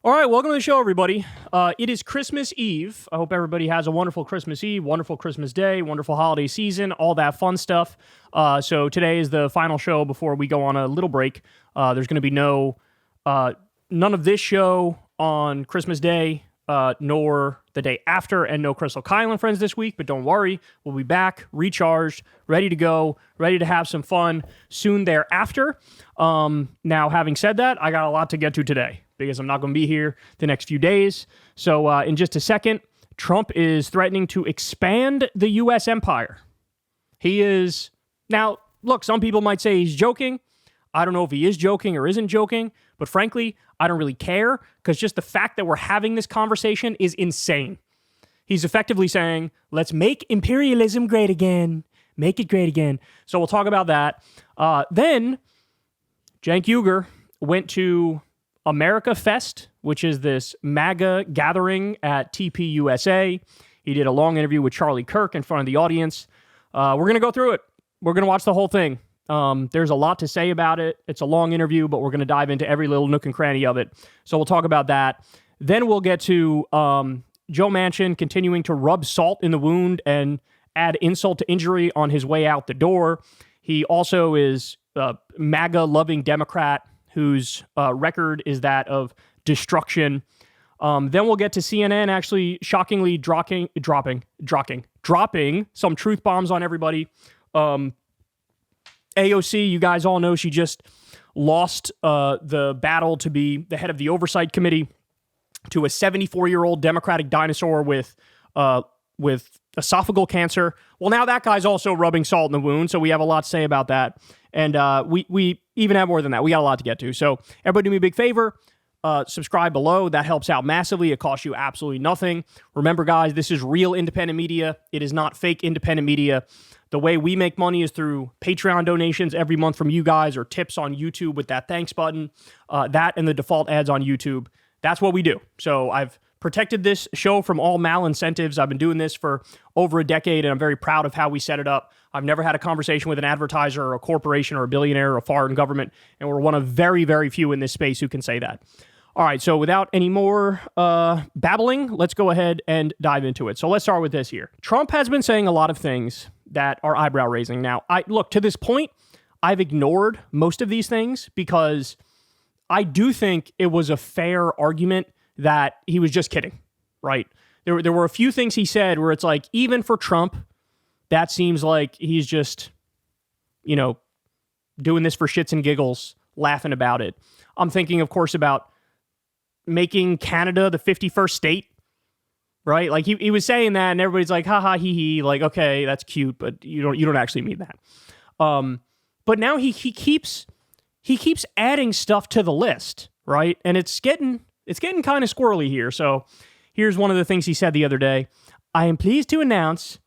All right, welcome to the show, everybody. It is Christmas Eve. I hope everybody has a wonderful Christmas Eve, wonderful Christmas Day, wonderful holiday season, all that fun stuff. So today is the final show before we go on a little break. There's going to be none of this show on Christmas Day, nor the day after, and no Crystal, Kyle, and friends this week. But don't worry, we'll be back, recharged, ready to go, ready to have some fun soon thereafter. Now, having said that, I got a lot to get to today, because I'm not going to be here the next few days. So in just a second, Trump is threatening to expand the U.S. empire. He is... Now, look, some people might say he's joking. I don't know if he is joking or isn't joking, but frankly, I don't really care, because just the fact that we're having this conversation is insane. He's effectively saying, let's make imperialism great again. Make it great again. So we'll talk about that. Then, Cenk Uygur went to America Fest, which is this MAGA gathering at TPUSA. He did a long interview with Charlie Kirk in front of the audience. We're going to go through it. We're going to watch the whole thing. There's a lot to say about it. It's a long interview, but we're going to dive into every little nook and cranny of it. So we'll talk about that. Then we'll get to Joe Manchin continuing to rub salt in the wound and add insult to injury on his way out the door. He also is a MAGA-loving Democrat whose record is that of destruction. Then we'll get to CNN actually shockingly dropping some truth bombs on everybody. AOC, you guys all know she just lost the battle to be the head of the Oversight Committee to a 74-year-old Democratic dinosaur with esophageal cancer. Well, now that guy's also rubbing salt in the wound, so we have a lot to say about that. And we even have more than that. We got a lot to get to. So everybody do me a big favor. Subscribe below. That helps out massively. It costs you absolutely nothing. Remember, guys, this is real independent media. It is not fake independent media. The way we make money is through Patreon donations every month from you guys, or tips on YouTube with that thanks button. That and the default ads on YouTube. That's what we do. So I've protected this show from all malincentives. I've been doing this for over a decade, and I'm very proud of how we set it up. I've never had a conversation with an advertiser or a corporation or a billionaire or a foreign government, and we're one of very, very few in this space who can say that. All right, so without any more babbling, let's go ahead and dive into it. So let's start with this here. Trump has been saying a lot of things that are eyebrow-raising. Now, look, to this point, I've ignored most of these things because I do think it was a fair argument that he was just kidding, right? There were a few things he said where it's like, even for Trump, that seems like he's just, doing this for shits and giggles, laughing about it. I'm thinking, of course, about making Canada the 51st state, right? Like he was saying that, and everybody's like, ha ha, hee hee, like, okay, that's cute, but you don't actually mean that. But now he keeps adding stuff to the list, right? And it's getting kind of squirrely here. So here's one of the things he said the other day. I am pleased to announce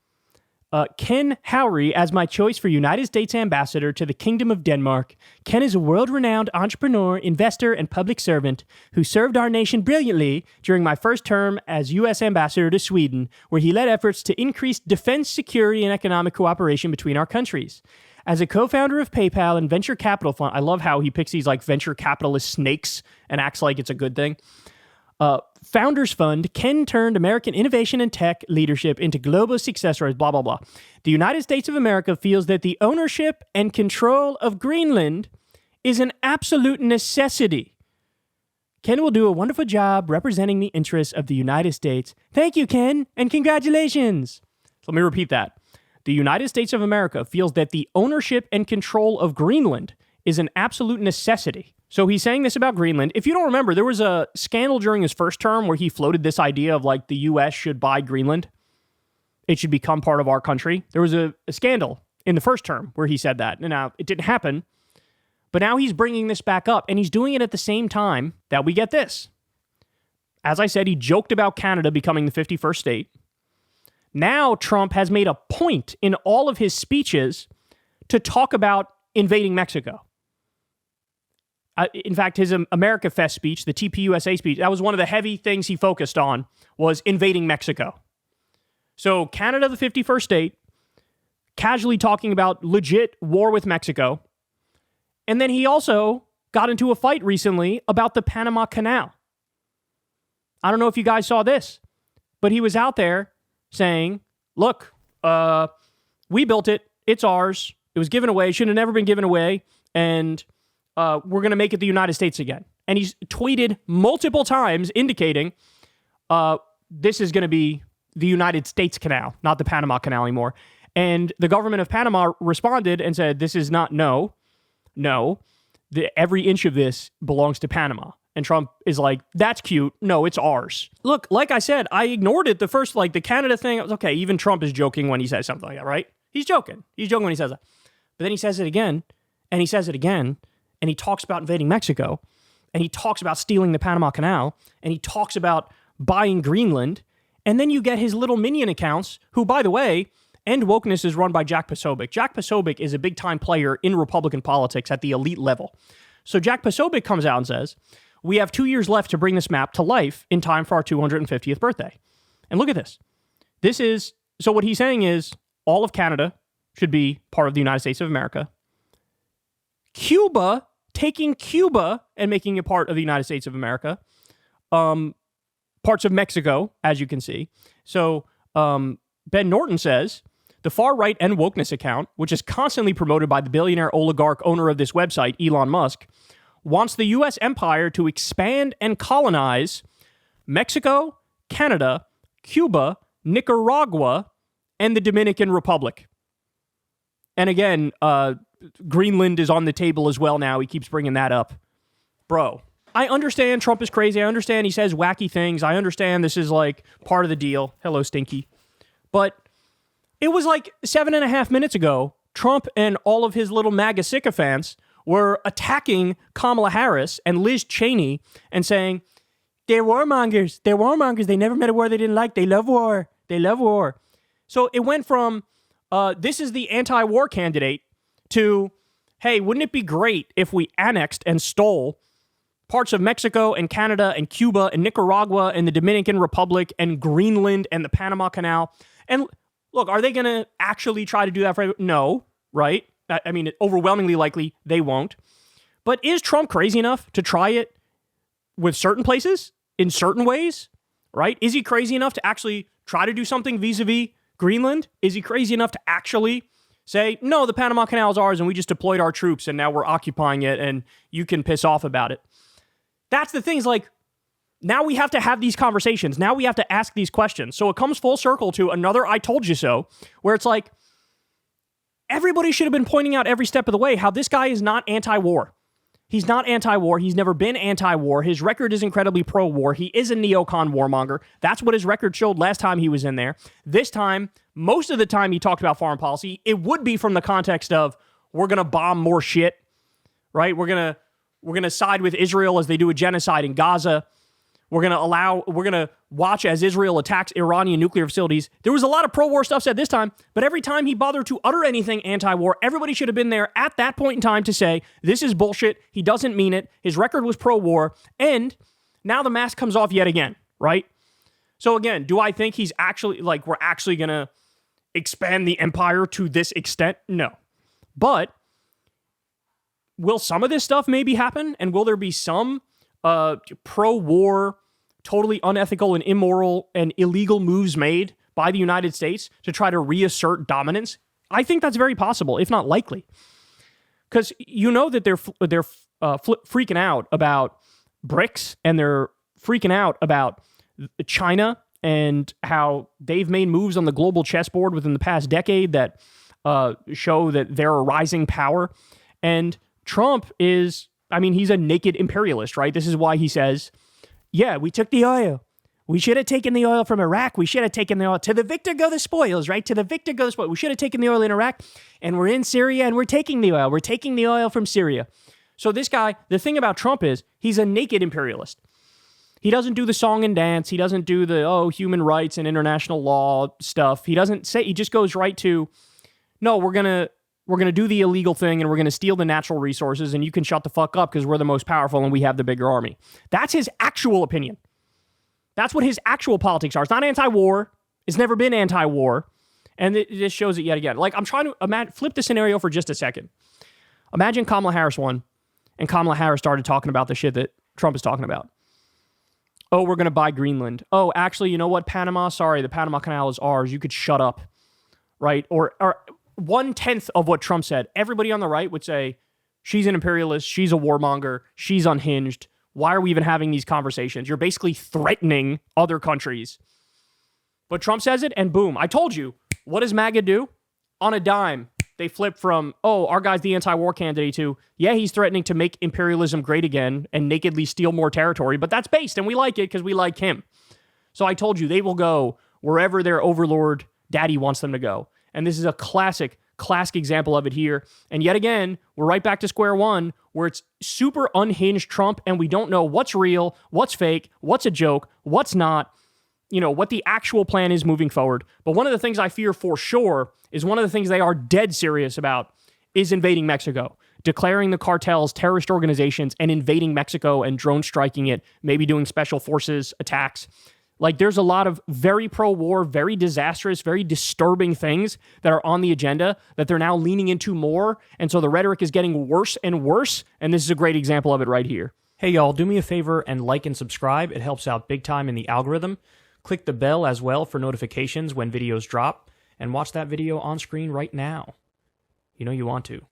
Ken Howry as my choice for United States Ambassador to the Kingdom of Denmark. Ken is a world-renowned entrepreneur, investor, and public servant who served our nation brilliantly during my first term as U.S. Ambassador to Sweden, where he led efforts to increase defense, security, and economic cooperation between our countries. As a co-founder of PayPal and venture capital fund, I love how he picks these like venture capitalist snakes and acts like it's a good thing. Founders Fund, Ken turned American innovation and tech leadership into global success stories, blah, blah, blah. The United States of America feels that the ownership and control of Greenland is an absolute necessity. Ken will do a wonderful job representing the interests of the United States. Thank you, Ken, and congratulations. So let me repeat that. The United States of America feels that the ownership and control of Greenland is an absolute necessity. So he's saying this about Greenland. If you don't remember, there was a scandal during his first term where he floated this idea of like the U.S. should buy Greenland. It should become part of our country. There was a scandal in the first term where he said that. And now it didn't happen. But now he's bringing this back up, and he's doing it at the same time that we get this. As I said, he joked about Canada becoming the 51st state. Now Trump has made a point in all of his speeches to talk about invading Mexico. In fact, his America Fest speech, the TPUSA speech, that was one of the heavy things he focused on, was invading Mexico. So Canada, the 51st state, casually talking about legit war with Mexico. And then he also got into a fight recently about the Panama Canal. I don't know if you guys saw this, but he was out there saying, look, we built it. It's ours. It was given away. Should have never been given away. And we're going to make it the United States again. And he's tweeted multiple times indicating this is going to be the United States Canal, not the Panama Canal anymore. And the government of Panama responded and said, this is not, no. Every inch of this belongs to Panama. And Trump is like, that's cute. No, it's ours. Look, like I said, I ignored it. The first, like the Canada thing, I was okay. Even Trump is joking when he says something like that, right? He's joking. He's joking when he says that. But then he says it again, and he says it again, and he talks about invading Mexico, and he talks about stealing the Panama Canal, and he talks about buying Greenland. And then you get his little minion accounts, who, by the way, End Wokeness is run by Jack Posobiec. Jack Posobiec is a big-time player in Republican politics at the elite level. So Jack Posobiec comes out and says, we have 2 years left to bring this map to life in time for our 250th birthday. And look at this. So what he's saying is all of Canada should be part of the United States of America. Cuba, taking Cuba and making it part of the United States of America. Parts of Mexico, as you can see. So Ben Norton says, the far-right End Wokeness account, which is constantly promoted by the billionaire oligarch owner of this website, Elon Musk, wants the U.S. empire to expand and colonize Mexico, Canada, Cuba, Nicaragua, and the Dominican Republic. And again, Greenland is on the table as well now. He keeps bringing that up. Bro, I understand Trump is crazy. I understand he says wacky things. I understand this is like part of the deal. Hello, Stinky. But it was like 7.5 minutes ago, Trump and all of his little MAGA sycophants were attacking Kamala Harris and Liz Cheney and saying, they're warmongers. They're warmongers. They never met a war they didn't like. They love war. They love war. So it went from, this is the anti-war candidate to, hey, wouldn't it be great if we annexed and stole parts of Mexico and Canada and Cuba and Nicaragua and the Dominican Republic and Greenland and the Panama Canal? And look, are they going to actually try to do that for? No, right? I mean, overwhelmingly likely they won't. But is Trump crazy enough to try it with certain places in certain ways, right? Is he crazy enough to actually try to do something vis-a-vis Greenland? Is he crazy enough to actually say, no, the Panama Canal is ours and we just deployed our troops and now we're occupying it and you can piss off about it? That's the thing, is like, now we have to have these conversations. Now we have to ask these questions. So it comes full circle to another I told you so, where it's like, everybody should have been pointing out every step of the way how this guy is not anti-war. He's not anti-war. He's never been anti-war. His record is incredibly pro-war. He is a neocon warmonger. That's what his record showed last time he was in there. This time, most of the time he talked about foreign policy, it would be from the context of, we're going to bomb more shit, right? We're going to side with Israel as they do a genocide in Gaza. We're going to watch as Israel attacks Iranian nuclear facilities. There was a lot of pro-war stuff said this time, but every time he bothered to utter anything anti-war, everybody should have been there at that point in time to say, this is bullshit. He doesn't mean it. His record was pro-war. And now the mask comes off yet again, right? So again, do I think he's actually, like, we're actually going to expand the empire to this extent? No. But will some of this stuff maybe happen? And will there be some pro-war, totally unethical and immoral and illegal moves made by the United States to try to reassert dominance? I think that's very possible, if not likely. Because you know that they're freaking out about BRICS, and they're freaking out about China and how they've made moves on the global chessboard within the past decade that show that they're a rising power. And Trump is, I mean, he's a naked imperialist, right? This is why he says, yeah, we took the oil. We should have taken the oil from Iraq. We should have taken the oil. To the victor go the spoils, right? To the victor go the spoils. We should have taken the oil in Iraq, and we're in Syria, and we're taking the oil. We're taking the oil from Syria. So this guy, the thing about Trump is, he's a naked imperialist. He doesn't do the song and dance. He doesn't do the, human rights and international law stuff. He doesn't say, he just goes right to, no, we're going to do the illegal thing, and we're going to steal the natural resources, and you can shut the fuck up because we're the most powerful and we have the bigger army. That's his actual opinion. That's what his actual politics are. It's not anti-war. It's never been anti-war. And it just shows it yet again. Like, I'm trying to flip the scenario for just a second. Imagine Kamala Harris won, and Kamala Harris started talking about the shit that Trump is talking about. Oh, we're going to buy Greenland. Oh, actually, you know what, Panama? Sorry, the Panama Canal is ours. You could shut up, right? Or 1/10 of what Trump said. Everybody on the right would say, she's an imperialist, she's a warmonger, she's unhinged. Why are we even having these conversations? You're basically threatening other countries. But Trump says it, and boom, I told you. What does MAGA do? On a dime, they flip from, oh, our guy's the anti-war candidate, to, yeah, he's threatening to make imperialism great again and nakedly steal more territory, but that's based, and we like it because we like him. So I told you, they will go wherever their overlord daddy wants them to go. And this is a classic example of it here. And yet again, we're right back to square one, where it's super unhinged Trump, and we don't know what's real, what's fake, what's a joke, what's not, what the actual plan is moving forward. But one of the things I fear for sure is one of the things they are dead serious about is invading Mexico, declaring the cartels terrorist organizations and invading Mexico and drone striking it, maybe doing special forces attacks. Like, there's a lot of very pro-war, very disastrous, very disturbing things that are on the agenda that they're now leaning into more. And so the rhetoric is getting worse and worse. And this is a great example of it right here. Hey, y'all, do me a favor and like and subscribe. It helps out big time in the algorithm. Click the bell as well for notifications when videos drop. And watch that video on screen right now. You know you want to.